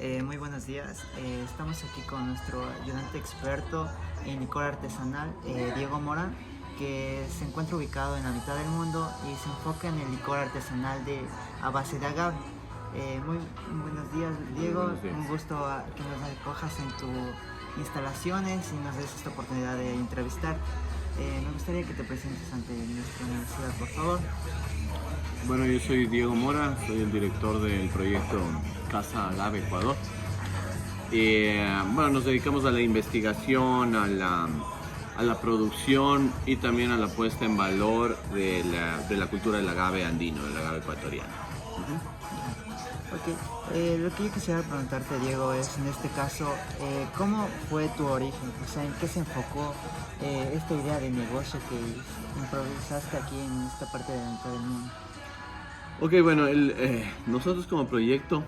Muy buenos días. Estamos aquí con nuestro ayudante experto en licor artesanal, Diego Mora, que se encuentra ubicado en la mitad del mundo y se enfoca en el licor artesanal a base de agave. Muy buenos días, Diego. Buenos días. Un gusto que nos acojas en tus instalaciones y nos des esta oportunidad de entrevistar. Me gustaría que te presentes ante nuestra universidad, por favor. Bueno, yo soy Diego Mora, soy el director del proyecto Casa Agave Ecuador. Bueno, nos dedicamos a la investigación, a la producción y también a la puesta en valor de la cultura del agave andino, del agave ecuatoriano. Ok, lo que yo quisiera preguntarte, Diego, es en este caso, ¿cómo fue tu origen? O sea, ¿en qué se enfocó esta idea de negocio que improvisaste aquí en esta parte de la mitad del mundo? Ok, bueno, nosotros como proyecto,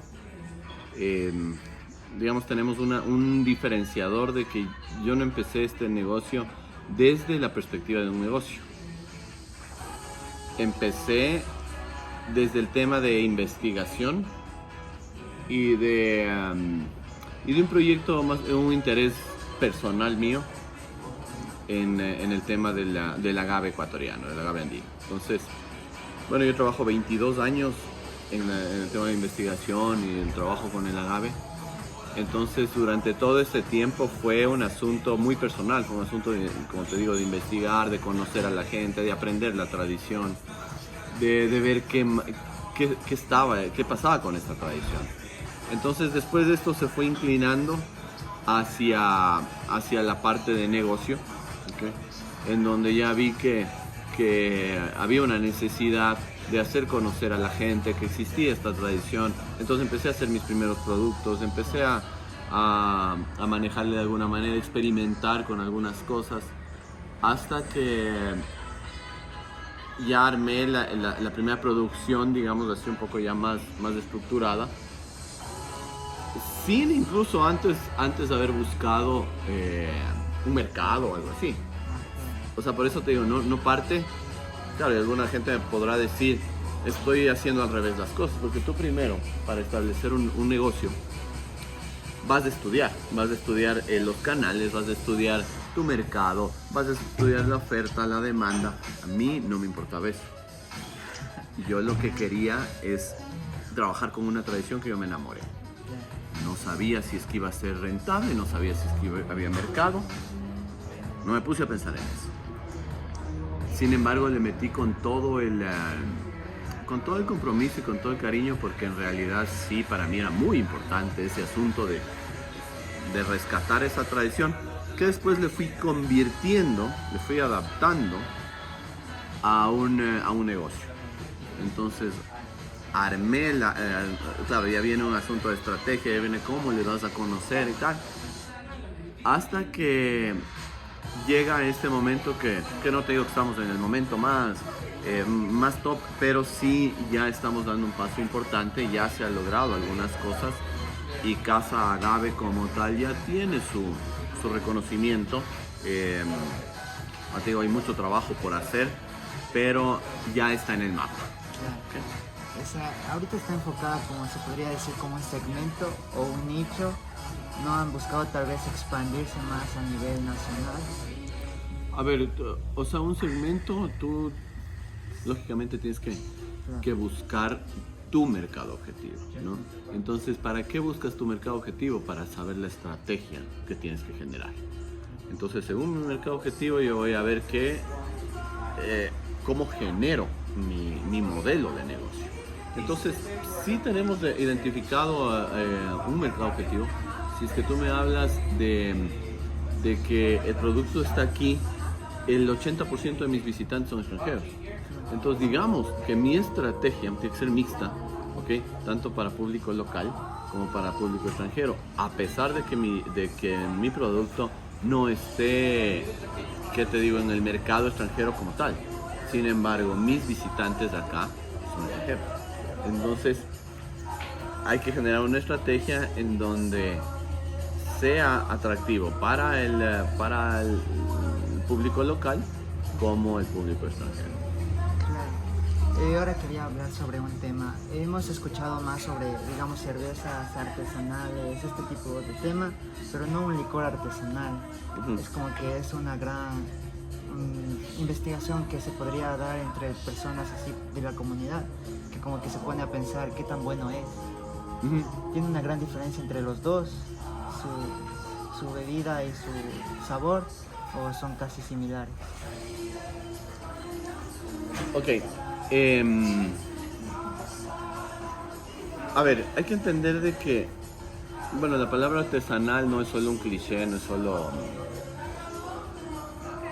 digamos, tenemos un diferenciador de que yo no empecé este negocio desde la perspectiva de un negocio. Empecé desde el tema de investigación y de un proyecto más, un interés personal mío en el tema del agave ecuatoriano, del agave andino. Entonces, bueno, yo trabajo 22 años en el tema de investigación y el trabajo con el agave. Entonces, durante todo ese tiempo fue un asunto muy personal, fue un asunto, como te digo, de investigar, de conocer a la gente, de aprender la tradición, de ver qué pasaba con esta tradición. Entonces, después de esto se fue inclinando hacia la parte de negocio, ¿okay? En donde ya vi que había una necesidad de hacer conocer a la gente que existía esta tradición. Entonces empecé a hacer mis primeros productos, empecé a manejarle de alguna manera, experimentar con algunas cosas, hasta que ya armé la primera producción, digamos así, un poco ya más estructurada, sin incluso antes haber buscado un mercado o algo así. O sea, por eso te digo, no parte. Claro, y alguna gente me podrá decir, estoy haciendo al revés las cosas, porque tú primero, para establecer un negocio, vas a estudiar los canales, vas a estudiar tu mercado, vas a estudiar la oferta, la demanda. A mí no me importaba eso. Yo lo que quería es trabajar con una tradición que yo me enamoré. No sabía si es que iba a ser rentable, no sabía si es que había mercado. No me puse a pensar en eso. Sin embargo, le metí con todo el compromiso y con todo el cariño, porque en realidad sí, para mí era muy importante ese asunto de rescatar esa tradición, que después le fui convirtiendo, le fui adaptando a un negocio. Entonces, armé claro, ya viene un asunto de estrategia, ya viene cómo le das a conocer y tal, hasta que llega este momento que no te digo que estamos en el momento más top, pero sí ya estamos dando un paso importante, ya se han logrado algunas cosas y Casa Agave como tal ya tiene su reconocimiento. Te digo, hay mucho trabajo por hacer, pero ya está en el mapa. Okay. Ahorita está enfocada, como se podría decir, como un segmento o un nicho. ¿No han buscado tal vez expandirse más a nivel nacional? A ver, o sea, un segmento, tú lógicamente tienes que buscar tu mercado objetivo, ¿no? Entonces, ¿para qué buscas tu mercado objetivo? Para saber la estrategia que tienes que generar. Entonces, según mi mercado objetivo, yo voy a ver cómo genero mi modelo de negocio. Entonces, sí tenemos identificado un mercado objetivo. Si es que tú me hablas de que el producto está aquí, el 80% de mis visitantes son extranjeros. Entonces, digamos que mi estrategia tiene que ser mixta, ¿okay? Tanto para público local como para público extranjero, a pesar de que mi producto no esté, ¿qué te digo?, en el mercado extranjero como tal. Sin embargo, mis visitantes de acá son extranjeros. Entonces, hay que generar una estrategia en donde sea atractivo para el público local como el público extranjero. Claro. Ahora quería hablar sobre un tema. Hemos escuchado más sobre, digamos, cervezas artesanales, este tipo de tema, pero no un licor artesanal. Es como que es una gran investigación que se podría dar entre personas así de la comunidad, que como que se pone a pensar qué tan bueno es. Tiene una gran diferencia entre los dos, su bebida y su sabor, o son casi similares. Ok. A ver, hay que entender de que, bueno, la palabra artesanal no es solo un cliché, no es solo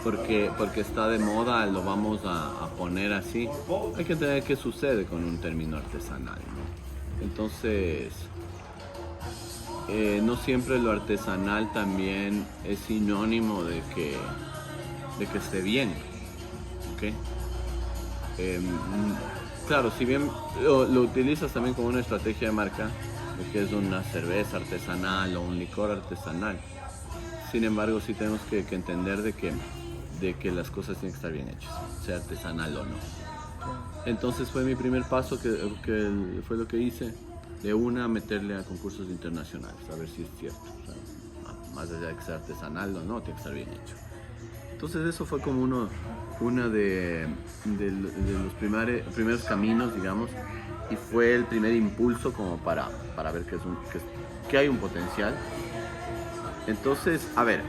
porque está de moda lo vamos a poner así. Hay que entender qué sucede con un término artesanal, ¿no? Entonces, no siempre lo artesanal también es sinónimo de que esté bien, ¿ok? Claro, si bien lo utilizas también como una estrategia de marca, de que es una cerveza artesanal o un licor artesanal, sin embargo sí tenemos que entender de que las cosas tienen que estar bien hechas, sea artesanal o no. Entonces fue mi primer paso, que fue lo que hice, de meterle a concursos internacionales, a ver si es cierto. O sea, más allá de que sea artesanal o no, tiene que estar bien hecho. Entonces eso fue como uno de los primeros caminos, digamos, y fue el primer impulso como para ver que hay un potencial. Entonces, a ver,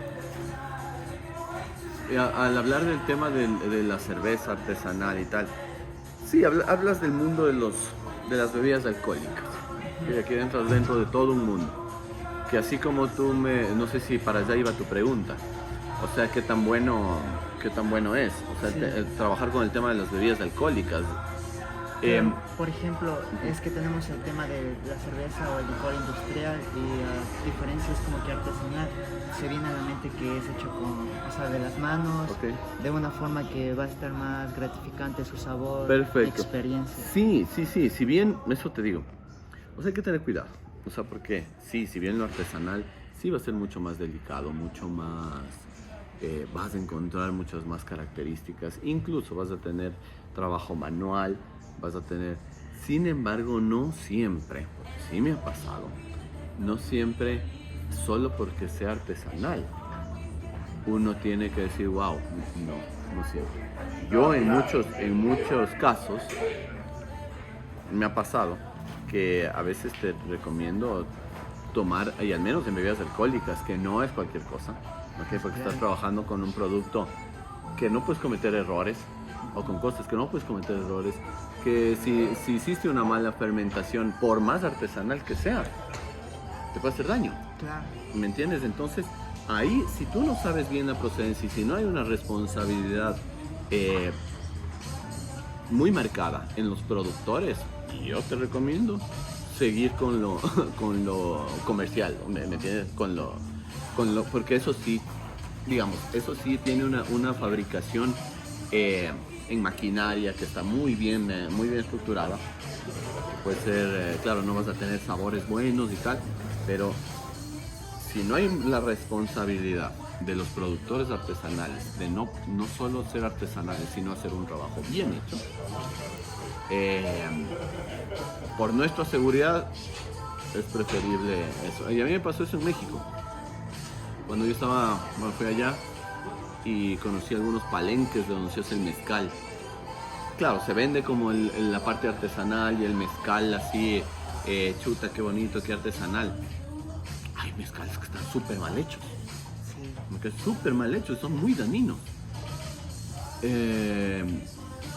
al hablar del tema de la cerveza artesanal y tal, sí, hablas del mundo de las bebidas alcohólicas, que aquí entras dentro de todo un mundo, que así como tú no sé si para allá iba tu pregunta, o sea, qué tan bueno es, o sea, Sí. Trabajar con el tema de las bebidas alcohólicas. Por ejemplo, es que tenemos el tema de la cerveza o el licor industrial y a diferencia es como que artesanal. Se viene a la mente que es hecho de las manos, Okay. de una forma que va a estar más gratificante su sabor, Perfecto. experiencia. Sí, si bien, eso te digo, o sea, hay que tener cuidado, o sea, porque sí, si bien lo artesanal sí va a ser mucho más delicado, mucho más, vas a encontrar muchas más características, incluso vas a tener trabajo manual, vas a tener, sin embargo, no siempre, porque sí me ha pasado, no siempre, solo porque sea artesanal, uno tiene que decir, wow, no siempre. Yo en muchos casos me ha pasado que a veces te recomiendo tomar, y al menos en bebidas alcohólicas, que no es cualquier cosa, ¿okay? Porque estás trabajando con un producto que no puedes cometer errores, o con cosas que no puedes cometer errores, que si hiciste una mala fermentación, por más artesanal que sea, te puede hacer daño. Claro. ¿Me entiendes? Entonces, ahí, si tú no sabes bien la procedencia y si no hay una responsabilidad muy marcada en los productores, yo te recomiendo seguir con lo comercial, ¿me entiendes? Porque eso sí, digamos, eso sí tiene una fabricación en maquinaria que está muy bien estructurada. Puede ser, claro, no vas a tener sabores buenos y tal, pero si no hay la responsabilidad de los productores artesanales de no solo ser artesanales, sino hacer un trabajo bien hecho, por nuestra seguridad es preferible eso. Y a mí me pasó eso en México. Cuando yo fui allá y conocí algunos palenques de donde se hace el mezcal. Claro, se vende como la parte artesanal y el mezcal así, chuta, qué bonito, qué artesanal. Hay mezcales que están súper mal hechos. Sí. Súper mal hechos, son muy dañinos.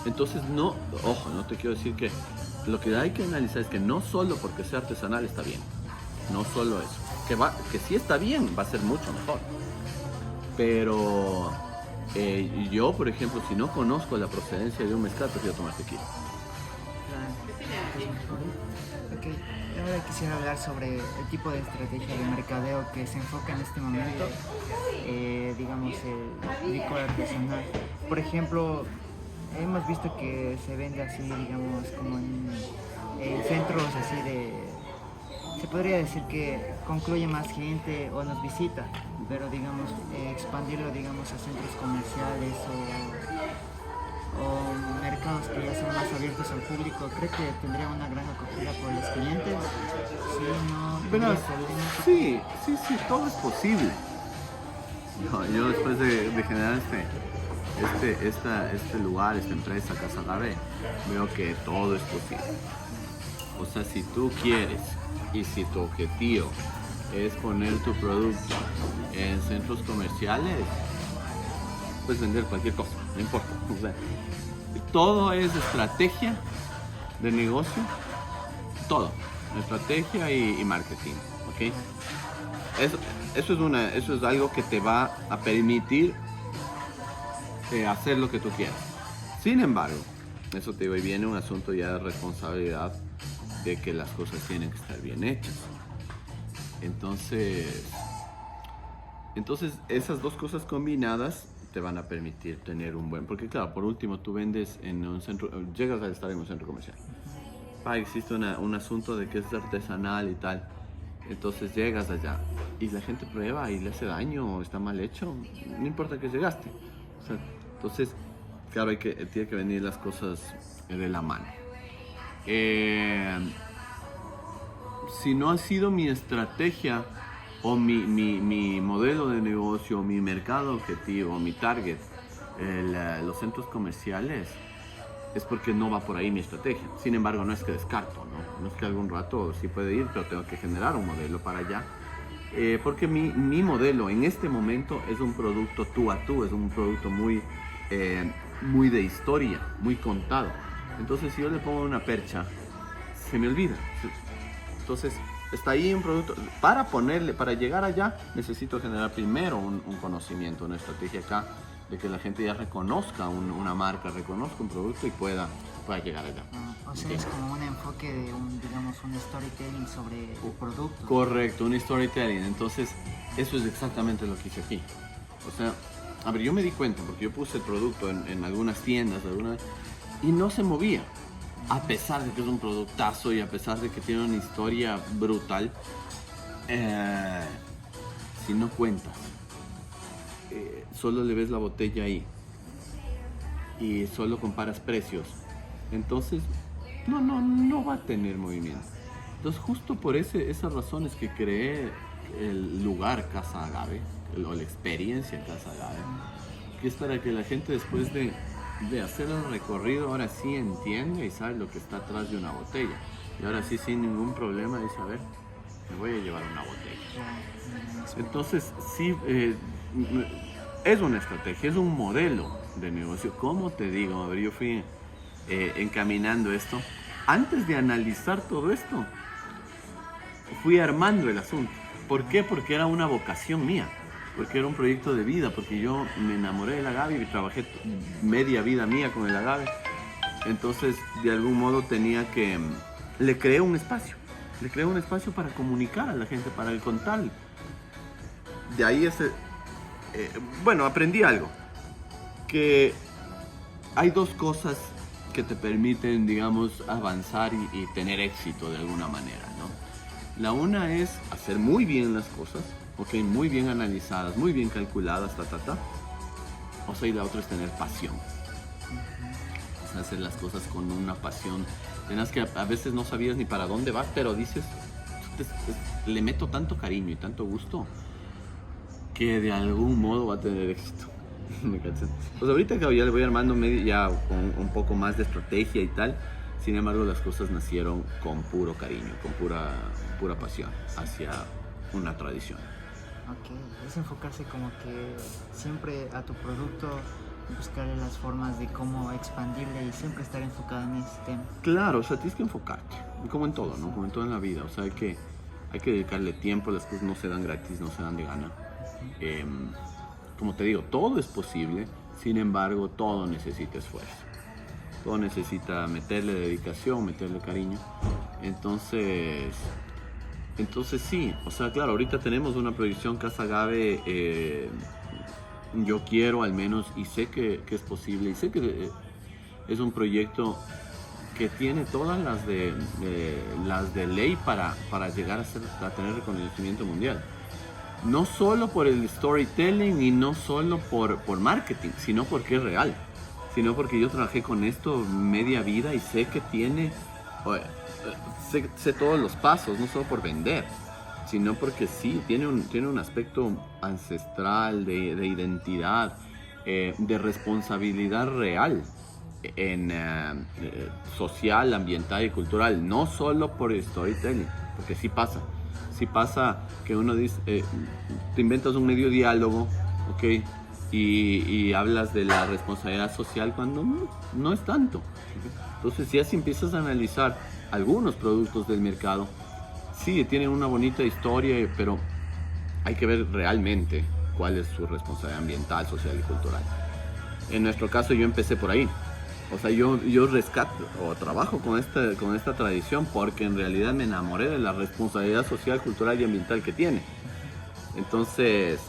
Entonces no te quiero decir que lo que hay que analizar es que no solo porque sea artesanal está bien. No solo eso. Que sí está bien, va a ser mucho mejor. Pero yo, por ejemplo, si no conozco la procedencia de un mezcal, prefiero tomar tequila. Ok, ahora quisiera hablar sobre el tipo de estrategia de mercadeo que se enfoca en este momento, digamos el licor artesanal. Por ejemplo, hemos visto que se vende así, digamos, como en centros así se podría decir que concluye más gente o nos visita, pero digamos, expandirlo, digamos, a centros comerciales o mercados que ya son más abiertos al público, ¿cree que tendría una gran acogida por los clientes? Sí, no. Pero sí, todo es posible. Yo después de generar este lugar, esta empresa, Casa Agave, veo que todo es posible. O sea, si tú quieres y si tu objetivo es poner tu producto en centros comerciales, puedes vender cualquier cosa, no importa. O sea, todo es estrategia de negocio, todo, estrategia y marketing, ¿ok? Eso es algo que te va a permitir hacer lo que tú quieras. Sin embargo, eso te digo, y viene un asunto ya de responsabilidad de que las cosas tienen que estar bien hechas. Entonces esas dos cosas combinadas te van a permitir tener un buen... Porque claro, por último, tú vendes en un centro, llegas a estar en un centro comercial. Existe un asunto de que es artesanal y tal. Entonces llegas allá y la gente prueba y le hace daño o está mal hecho. No importa que llegaste. O sea, entonces, claro, tiene que venir las cosas de la mano. Si no ha sido mi estrategia o mi modelo de negocio, mi mercado objetivo, mi target, los centros comerciales, es porque no va por ahí mi estrategia. Sin embargo, no es que descarto, no es que algún rato sí puede ir, pero tengo que generar un modelo para allá. Porque mi modelo en este momento es un producto tú a tú, es un producto muy de historia, muy contado. Entonces, si yo le pongo una percha, se me olvida. Entonces, está ahí un producto. Para llegar allá, necesito generar primero un conocimiento, una estrategia acá, de que la gente ya reconozca una marca, reconozca un producto y pueda llegar allá. O sea, es como un enfoque de un storytelling sobre el producto. Correcto, un storytelling. Entonces, eso es exactamente lo que hice aquí. O sea, a ver, yo me di cuenta, porque yo puse el producto en algunas tiendas, y no se movía. A pesar de que es un productazo y a pesar de que tiene una historia brutal, si no cuentas, solo le ves la botella ahí y solo comparas precios, entonces no va a tener movimiento. Entonces, justo por esas razones que creé el lugar Casa Agave, o la experiencia Casa Agave, que es para que la gente después de hacer el recorrido ahora sí entiende y sabe lo que está atrás de una botella. Y ahora sí, sin ningún problema, dice, a ver, me voy a llevar una botella. Entonces, sí, es una estrategia, es un modelo de negocio. ¿Cómo te digo? A ver, yo fui encaminando esto. Antes de analizar todo esto, fui armando el asunto. ¿Por qué? Porque era una vocación mía. Porque era un proyecto de vida, porque yo me enamoré del agave y trabajé media vida mía con el agave. Entonces, de algún modo le creé un espacio para comunicar a la gente, para contar. De ahí aprendí algo, que hay dos cosas que te permiten, digamos, avanzar y tener éxito de alguna manera, ¿no? La una es hacer muy bien las cosas, okay, muy bien analizadas, muy bien calculadas, O sea, y la otra es tener pasión. O sea, hacer las cosas con una pasión. Tenés que a veces no sabías ni para dónde vas, pero dices, le meto tanto cariño y tanto gusto que de algún modo va a tener éxito. Pues ahorita que ya le voy armando ya con un poco más de estrategia y tal. Sin embargo, las cosas nacieron con puro cariño, con pura pasión hacia una tradición. Ok, es enfocarse como que siempre a tu producto, buscarle las formas de cómo expandirle y siempre estar enfocado en ese tema. Claro, o sea, tienes que enfocarte, como en todo, ¿no? Como en todo en la vida, o sea, hay que dedicarle tiempo, las cosas no se dan gratis, no se dan de gana. Como te digo, todo es posible, sin embargo, todo necesita esfuerzo. Todo necesita meterle dedicación, meterle cariño. Entonces sí, o sea, claro, ahorita tenemos una proyección Casa Agave, yo quiero al menos, y sé que es posible, y sé que es un proyecto que tiene todas las de ley para llegar a tener reconocimiento mundial. No solo por el storytelling y no solo por marketing, sino porque es real. sino porque yo trabajé con esto media vida y sé que tiene, sé todos los pasos, no solo por vender, sino porque sí, tiene un aspecto ancestral, de identidad, de responsabilidad real en social, ambiental y cultural, no solo por storytelling, porque sí pasa que uno dice, te inventas un medio diálogo, ¿ok? Y hablas de la responsabilidad social cuando no es tanto. Entonces, si así empiezas a analizar algunos productos del mercado, sí, tienen una bonita historia, pero hay que ver realmente cuál es su responsabilidad ambiental, social y cultural. En nuestro caso, yo empecé por ahí. O sea, yo rescato o trabajo con esta tradición porque en realidad me enamoré de la responsabilidad social, cultural y ambiental que tiene. Entonces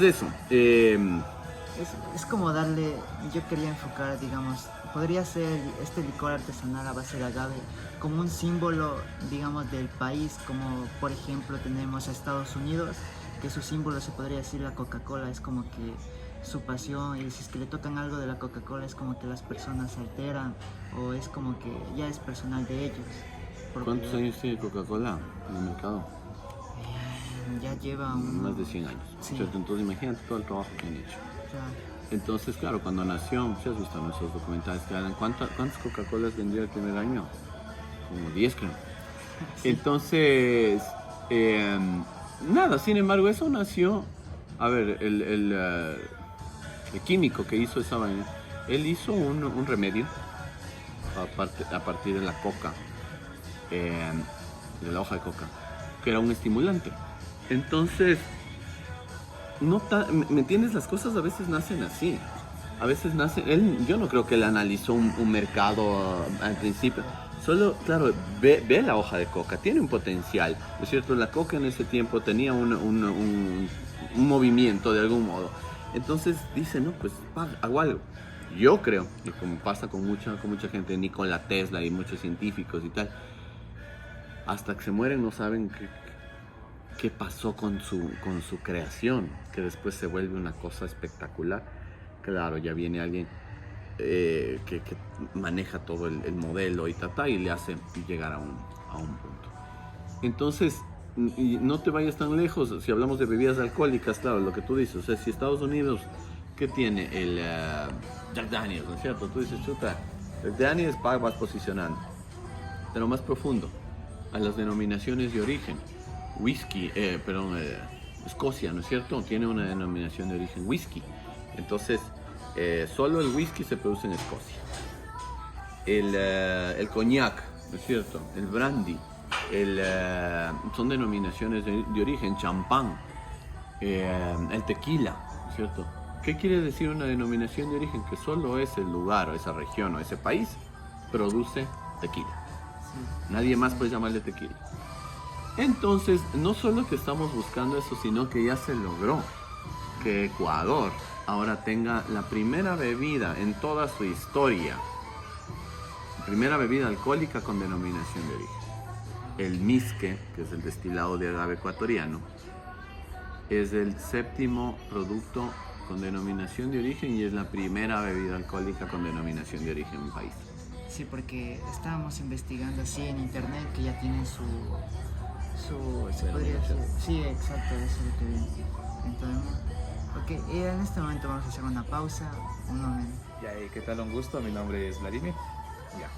eso. Es como darle, yo quería enfocar, digamos, podría ser este licor artesanal a base de agave como un símbolo, digamos, del país, como por ejemplo tenemos a Estados Unidos, que su símbolo se podría decir la Coca-Cola, es como que su pasión, y si es que le tocan algo de la Coca-Cola es como que las personas se alteran, o es como que ya es personal de ellos. ¿Cuántos años tiene Coca-Cola en el mercado? Ya lleva más de 100 años. Sí. Entonces imagínate todo el trabajo que han hecho. Claro. Entonces, claro, cuando nació, si has visto nuestros documentales que hablan, ¿cuántas Coca-Colas vendió el primer año? Como 10, creo. Sí. Entonces, nada, sin embargo, eso nació. A ver, el químico que hizo esa vaina, él hizo un remedio a partir de la coca, de la hoja de coca, que era un estimulante. Entonces, ¿me entiendes? Las cosas a veces nacen así. A veces yo no creo que él analizó un mercado al principio. Solo, claro, ve la hoja de coca, tiene un potencial, ¿no es cierto? La coca en ese tiempo tenía un movimiento de algún modo. Entonces dice, no, pues hago algo. Yo creo, y como pasa con mucha gente, Nikola Tesla y muchos científicos y tal, hasta que se mueren no saben qué pasó con su creación, que después se vuelve una cosa espectacular. Claro, ya viene alguien que maneja todo el modelo y le hace llegar a un punto. Entonces, y no te vayas tan lejos, si hablamos de bebidas alcohólicas, claro, lo que tú dices, o sea, si Estados Unidos, ¿qué tiene? El Jack Daniels, ¿no es cierto? Tú dices, chuta, Jack Daniels vas posicionando, pero más profundo, a las denominaciones de origen. Whisky, Escocia, ¿no es cierto? Tiene una denominación de origen whisky. Entonces, solo el whisky se produce en Escocia. El coñac, ¿no es cierto? El brandy, son denominaciones de origen. Champán, el tequila, ¿no es cierto? ¿Qué quiere decir una denominación de origen? Que solo ese lugar o esa región o ese país produce tequila. Sí. Nadie más puede llamarle tequila. Entonces, no solo que estamos buscando eso, sino que ya se logró que Ecuador ahora tenga la primera bebida en toda su historia, primera bebida alcohólica con denominación de origen. El misque, que es el destilado de agave ecuatoriano, es el 7º producto con denominación de origen y es la primera bebida alcohólica con denominación de origen en el país. Sí, porque estábamos investigando así en internet que ya tienen su se podría decir, sí, exacto, eso es lo que vi. Entonces, ok, y en este momento vamos a hacer una pausa, un momento. Ya, ¿qué tal? Un gusto, mi nombre es Vladimir. Ya.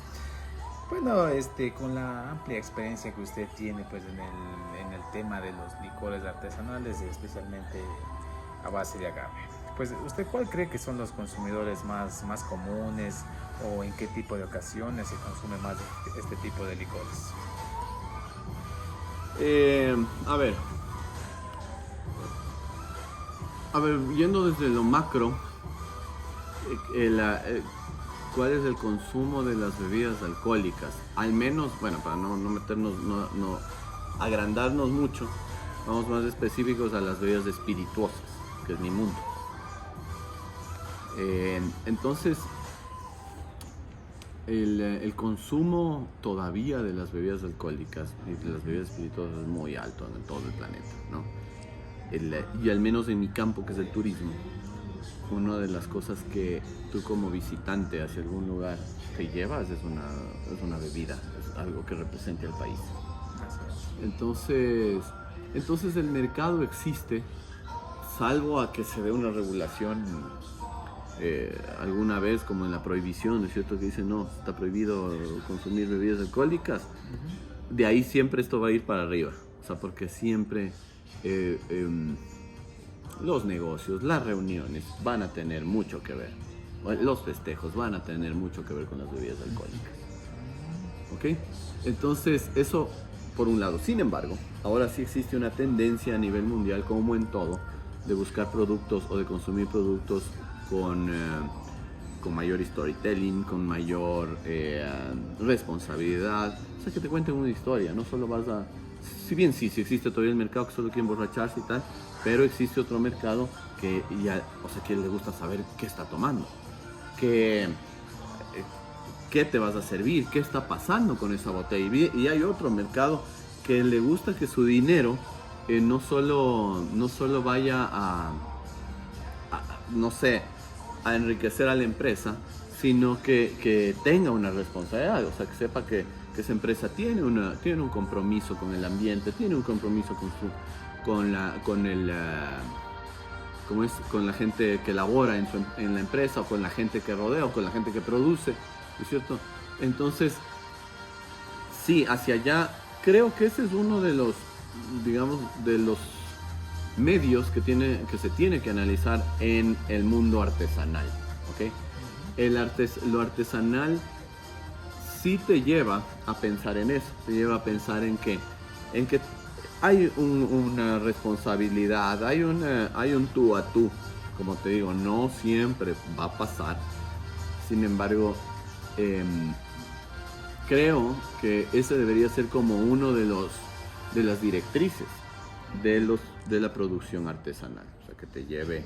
Bueno, con la amplia experiencia que usted tiene pues en el tema de los licores artesanales, especialmente a base de agave, pues ¿usted cuál cree que son los consumidores más comunes o en qué tipo de ocasiones se consume más este tipo de licores? A ver, yendo desde lo macro, ¿cuál es el consumo de las bebidas alcohólicas? Al menos, bueno, para no meternos, no agrandarnos mucho, vamos más específicos a las bebidas espirituosas, que es mi mundo. Entonces, el consumo todavía de las bebidas alcohólicas y de las bebidas espirituosas es muy alto en todo el planeta, ¿no? Y al menos en mi campo, que es el turismo, una de las cosas que tú como visitante hacia algún lugar te llevas es una bebida, es algo que represente al país. Entonces el mercado existe, salvo a que se dé una regulación alguna vez, como en la prohibición, ¿no es cierto? Que dicen, no, está prohibido consumir bebidas alcohólicas. De ahí siempre esto va a ir para arriba, o sea, porque siempre los negocios, las reuniones van a tener mucho que ver, los festejos van a tener mucho que ver con las bebidas alcohólicas, ¿ok? Entonces eso por un lado. Sin embargo, ahora sí existe una tendencia a nivel mundial, como en todo, de buscar productos o de consumir productos con mayor storytelling, con mayor responsabilidad, o sea, que te cuenten una historia, no solo vas a... Si bien sí existe todavía el mercado que solo quiere emborracharse y tal, pero existe otro mercado que ya, o sea, que le gusta saber qué está tomando, qué te vas a servir, qué está pasando con esa botella. Y hay otro mercado que le gusta que su dinero no solo vaya no sé, a enriquecer a la empresa, sino que tenga una responsabilidad, o sea, que sepa que esa empresa tiene un compromiso con el ambiente, tiene un compromiso con la gente que labora en la empresa, o con la gente que rodea, o con la gente que produce, ¿no es cierto? Entonces, sí, hacia allá, creo que ese es uno de los, digamos, de los medios que se tiene que analizar en el mundo artesanal, ¿ok? Lo artesanal sí te lleva a pensar en eso, te lleva a pensar en que hay una responsabilidad, hay un tú a tú, como te digo, no siempre va a pasar. Sin embargo, creo que ese debería ser como uno de las directrices de la producción artesanal, o sea, que te lleve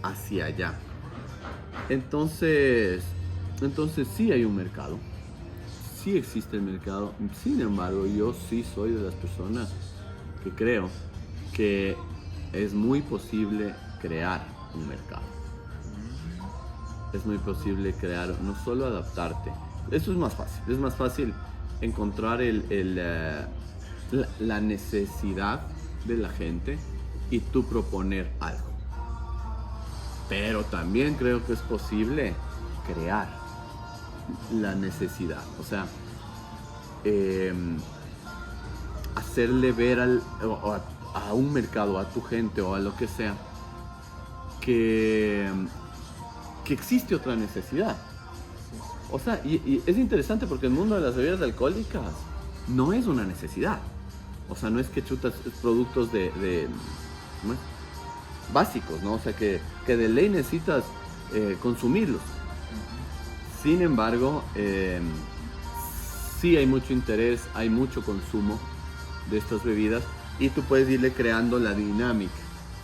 hacia allá. Entonces sí hay un mercado, sí existe el mercado. Sin embargo, yo sí soy de las personas que creo que es muy posible crear un mercado. Es muy posible crear, no solo adaptarte. Eso es más fácil encontrar la necesidad de la gente y tú proponer algo. Pero también creo que es posible crear la necesidad, o sea, hacerle ver a un mercado, a tu gente o a lo que sea, que existe otra necesidad. O sea, y es interesante porque el mundo de las bebidas alcohólicas no es una necesidad. O sea, no es que chutas productos ¿cómo es? Básicos, ¿no? O sea, que de ley necesitas consumirlos. Sin embargo, sí hay mucho interés, hay mucho consumo de estas bebidas y tú puedes irle creando la dinámica,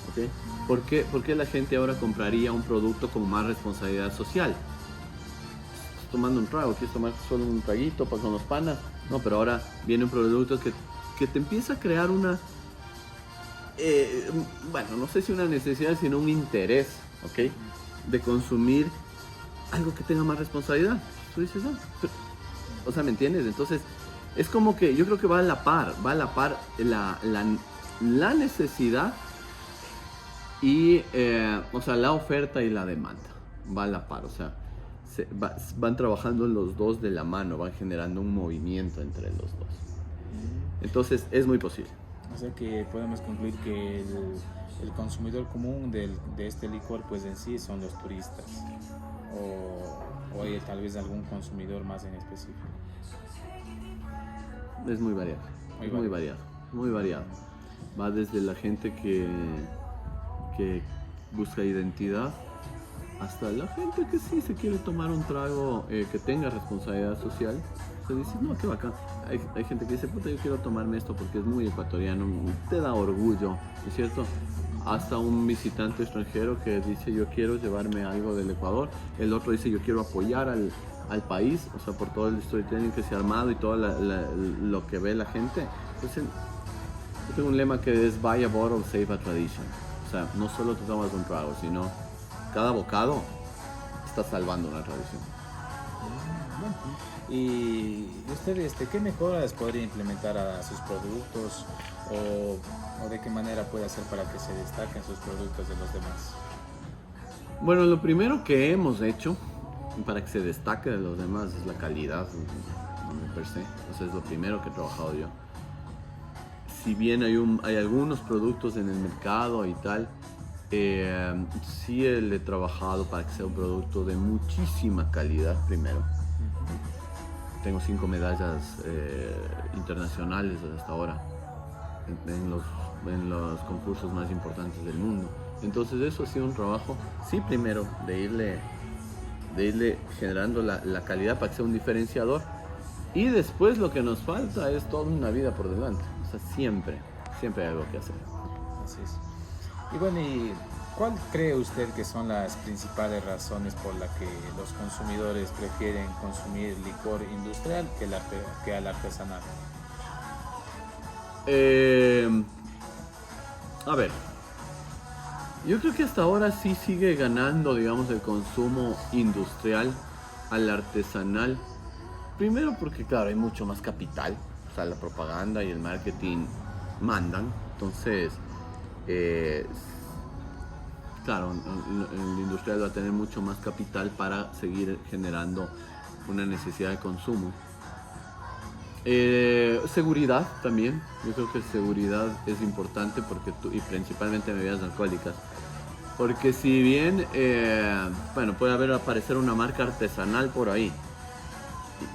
¿ok? ¿Por qué la gente ahora compraría un producto con más responsabilidad social? Estás tomando un trago, quieres tomar solo un traguito con los panas, no, pero ahora viene un producto que te empieza a crear una, bueno, no sé si una necesidad, sino un interés, ¿ok? De consumir algo que tenga más responsabilidad. Tú dices, no, pero, o sea, ¿me entiendes? Entonces, es como que yo creo que va a la par la necesidad y, o sea, la oferta y la demanda, va a la par, o sea, van trabajando los dos de la mano, van generando un movimiento entre los dos. Entonces, es muy posible. O sea que podemos concluir que el consumidor común de este licor, pues en sí son los turistas, o hay tal vez algún consumidor más en específico. Es muy variado, muy variado. Va desde la gente que busca identidad hasta la gente que sí se quiere tomar un trago que tenga responsabilidad social. Se dice, no, qué bacán. Hay gente que dice, puta, yo quiero tomarme esto porque es muy ecuatoriano, te da orgullo, ¿no es cierto? Hasta un visitante extranjero que dice, yo quiero llevarme algo del Ecuador. El otro dice, yo quiero apoyar al país, o sea, por todo el storytelling que se ha armado y todo lo que ve la gente. Entonces, yo tengo un lema que es buy a bottle, save a tradition. O sea, no solo te tomas un trago, sino cada bocado está salvando una tradición. Bueno, y usted, ¿qué mejoras podría implementar a sus productos o de qué manera puede hacer para que se destaquen sus productos de los demás? Bueno, lo primero que hemos hecho para que se destaque de los demás es la calidad, per se. O sea, es lo primero que he trabajado yo. Si bien hay algunos productos en el mercado y tal, sí he trabajado para que sea un producto de muchísima calidad primero. Tengo 5 medallas internacionales hasta ahora en los concursos más importantes del mundo. Entonces eso ha sido un trabajo, sí, primero de irle generando la calidad para que sea un diferenciador, y después lo que nos falta es toda una vida por delante. O sea, siempre hay algo que hacer. Así es. Y bueno, ¿y cuál cree usted que son las principales razones por las que los consumidores prefieren consumir licor industrial que al artesanal? A ver, yo creo que hasta ahora sí sigue ganando, digamos, el consumo industrial al artesanal. Primero porque, claro, hay mucho más capital. O sea, la propaganda y el marketing mandan. Entonces, claro, el industrial va a tener mucho más capital para seguir generando una necesidad de consumo. Seguridad también. Yo creo que seguridad es importante y principalmente bebidas alcohólicas. Porque si bien, bueno, puede aparecer una marca artesanal por ahí.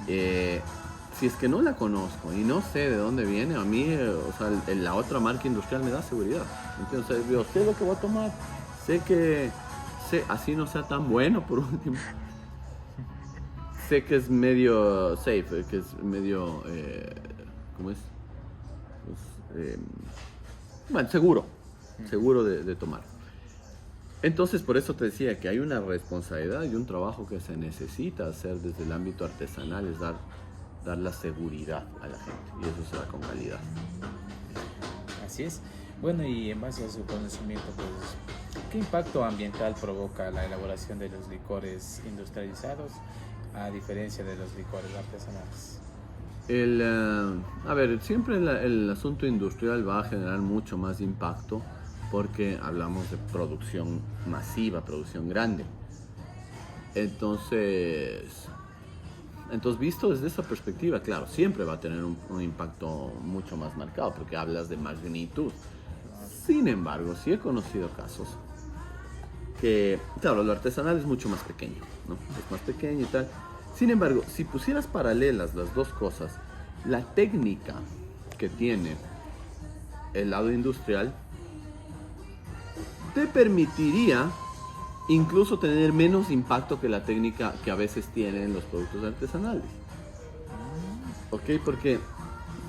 Si es que no la conozco y no sé de dónde viene, a mí, o sea, la otra marca industrial me da seguridad. Entonces, yo sé lo que voy a tomar, así no sea tan bueno por último. Sé que es medio safe, que es medio, ¿cómo es? Pues, bueno, seguro de tomar. Entonces, por eso te decía que hay una responsabilidad y un trabajo que se necesita hacer desde el ámbito artesanal, es dar la seguridad a la gente, y eso se da con calidad. Así es. Bueno, y en base a su conocimiento, pues, ¿qué impacto ambiental provoca la elaboración de los licores industrializados a diferencia de los licores artesanales? A ver, siempre el asunto industrial va a generar mucho más impacto porque hablamos de producción masiva, producción grande. Entonces visto desde esa perspectiva, claro, siempre va a tener un impacto mucho más marcado porque hablas de magnitud. Sin embargo, sí he conocido casos que, claro, lo artesanal es mucho más pequeño, ¿no? Es más pequeño y tal. Sin embargo, si pusieras paralelas las dos cosas, la técnica que tiene el lado industrial te permitiría incluso tener menos impacto que la técnica que a veces tienen los productos artesanales. ¿Ok? Porque,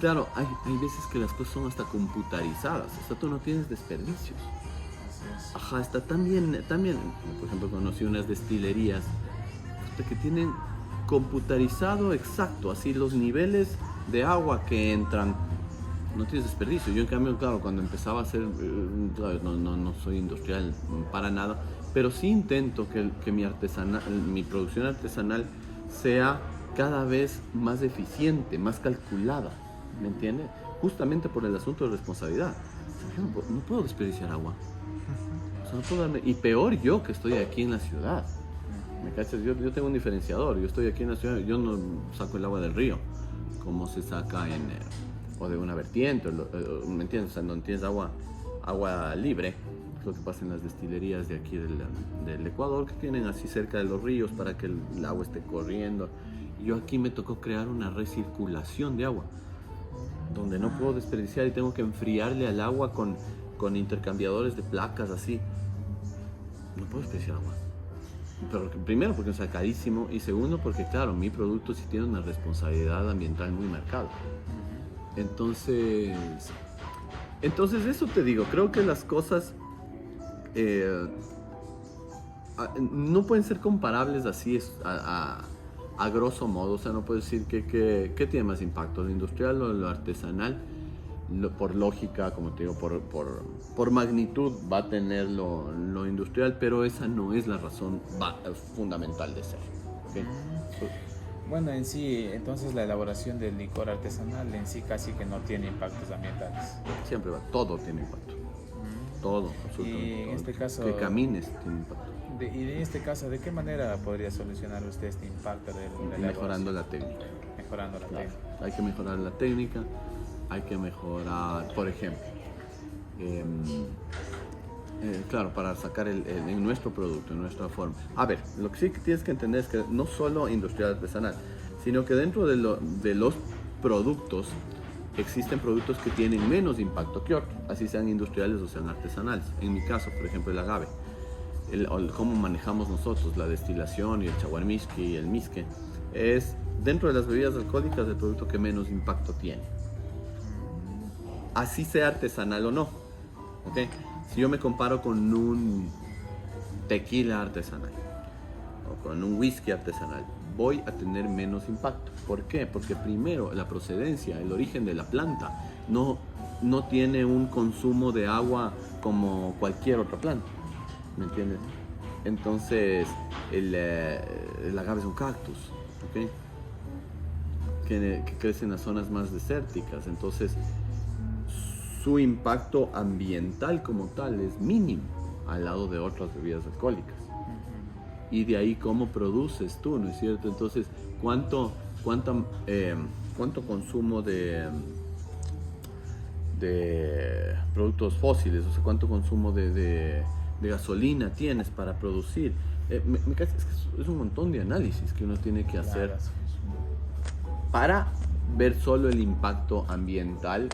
claro, hay veces que las cosas son hasta computarizadas. O sea, tú no tienes desperdicios. Ajá, está también, por ejemplo, conocí unas destilerías que tienen computarizado exacto, así los niveles de agua que entran. No tienes desperdicio. Yo, en cambio, claro, cuando empezaba a hacer, no soy industrial para nada, pero sí intento que mi producción artesanal sea cada vez más eficiente, más calculada, ¿me entiendes? Justamente por el asunto de responsabilidad. O sea, yo no puedo desperdiciar agua. O sea, no puedo y peor yo, que estoy aquí en la ciudad. ¿Me cachas? Yo tengo un diferenciador. Yo estoy aquí en la ciudad, yo no saco el agua del río, como se saca o de una vertiente, ¿me entiendes? O sea, donde tienes agua libre, es lo que pasa en las destilerías de aquí del Ecuador, que tienen así cerca de los ríos para que el agua esté corriendo. Yo aquí me tocó crear una recirculación de agua, donde no puedo desperdiciar y tengo que enfriarle al agua con intercambiadores de placas así. No puedo desperdiciar agua. Pero primero porque es carísimo, y segundo porque, claro, mi producto sí tiene una responsabilidad ambiental muy marcada. Entonces eso te digo, creo que las cosas no pueden ser comparables así a grosso modo. O sea, no puedo decir que tiene más impacto, lo industrial o lo artesanal, por lógica, como te digo, por magnitud va a tener lo industrial, pero esa no es la razón fundamental de ser. ¿Okay? Bueno, en sí, entonces la elaboración del licor artesanal en sí casi que no tiene impactos ambientales. Siempre va, todo tiene impacto. Todo, absolutamente. Y en todo. este caso, que camines tiene impacto. Y en este caso, ¿de qué manera podría solucionar usted este impacto de la Mejorando elaboración? la técnica. Mejorando la Claro. técnica. Hay que mejorar la técnica, hay que mejorar, por ejemplo, claro, para sacar en nuestro producto, en nuestra forma. A ver, lo que sí que tienes que entender es que no solo industrial artesanal, sino que dentro de los productos existen productos que tienen menos impacto que otros, así sean industriales o sean artesanales. En mi caso, por ejemplo, el agave, cómo manejamos nosotros la destilación y el chaguarmisqui y el misque, es dentro de las bebidas alcohólicas el producto que menos impacto tiene. Así sea artesanal o no. ¿Okay? Si yo me comparo con un tequila artesanal o con un whisky artesanal, voy a tener menos impacto. ¿Por qué? Porque primero la procedencia, el origen de la planta no tiene un consumo de agua como cualquier otra planta. ¿Me entiendes? Entonces el agave es un cactus, ¿okay? que crece en las zonas más desérticas. Entonces su impacto ambiental como tal es mínimo al lado de otras bebidas alcohólicas. Y de ahí cómo produces tú, ¿no es cierto? Entonces, ¿cuánto consumo de productos fósiles? O sea, ¿cuánto consumo de gasolina tienes para producir? Es un montón de análisis que uno tiene que hacer para ver solo el impacto ambiental